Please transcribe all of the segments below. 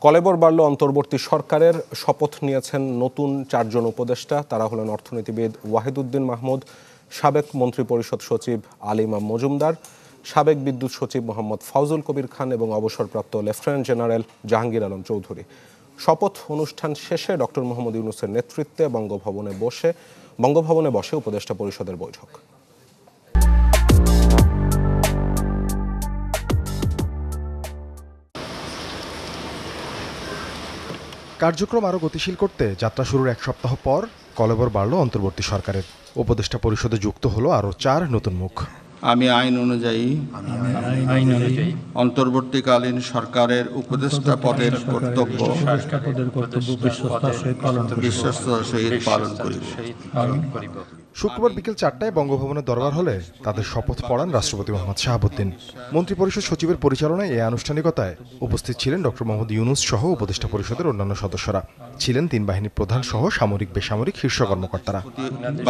কলেবর বাড়ল অন্তর্বর্তী সরকারের। শপথ নিয়েছেন নতুন 4 জন উপদেষ্টা। তারা হলেন অর্থনীতিবিদ ওয়াহিদুদ্দিন মাহমুদ, সাবেক মন্ত্রিপরিষদ সচিব আলী ইমাম মজুমদার, সাবেক বিদ্যুৎ সচিব মোহাম্মদ ফাউজুল কবির খান এবং অবসরপ্রাপ্ত লেফটেন্যান্ট জেনারেল জাহাঙ্গীর আলম চৌধুরী। শপথ অনুষ্ঠান শেষে ডক্টর মোহাম্মদ ইউনূসের নেতৃত্বে বঙ্গভবনে বসে উপদেষ্টা পরিষদের বৈঠক। কার্যক্রম আরও গতিশীল করতে যাত্রা শুরুর 1 সপ্তাহ পর কলেবর বাড়ল অন্তর্বর্তী সরকারের। উপদেষ্টা পরিষদে যুক্ত হলো আরও 4 নতুন মুখ। আমি আইন অনুযায়ী অন্তর্বর্তীকালীন সরকারের উপদেষ্টা পদের কর্তব্য বিশ্বস্ততার সহিত পালন করিব। শুক্রবার বিকেল 4টায় বঙ্গভবনের দরবার হলে তাদের শপথ পড়ান রাষ্ট্রপতি মোহাম্মদ শাহাবুদ্দিন। মন্ত্রিপরিষদ সচিবের পরিচালনায় এই আনুষ্ঠানিকতায় উপস্থিত ছিলেন ডক্টর মোহাম্মদ ইউনূস সহ উপদেষ্টা পরিষদের অন্যান্য সদস্যরা। ছিলেন 3 বাহিনীর প্রধান সহ সামরিক বেসামরিক শীর্ষ কর্মকর্তারা।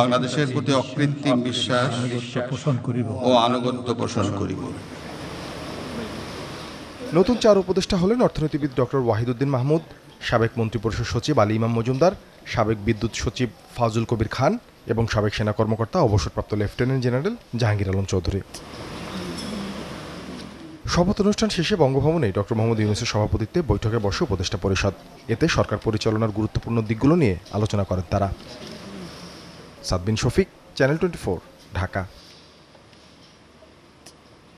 বাংলাদেশের প্রতি অকৃত্রিম বিশ্বাস ও আনুগত্য পোষণ করিব। নতুন 4 উপদেষ্টা হলেন অর্থনীতিবিদ ডক্টর ওয়াহিদুদ্দিন মাহমুদ, সাবেক মন্ত্রিপরিষদ সচিব আলী ইমাম মজুমদার, সাবেক বিদ্যুৎ সচিব ফাউজুল কবির খান এবং সাবেক সেনা কর্মকর্তা অবসরপ্রাপ্ত লেফটেন্যান্ট জেনারেল জাহাঙ্গীর আলম চৌধুরী। শপথ অনুষ্ঠান শেষে বঙ্গভবনে ডক্টর মোহাম্মদ ইউনূসের সভাপতিত্বে বৈঠকে বসে উপদেষ্টা পরিষদ। এতে সরকার পরিচালনার গুরুত্বপূর্ণ দিকগুলো নিয়ে আলোচনা করেন তারা। সাদবিন শফিক, চ্যানেল 24, ঢাকা।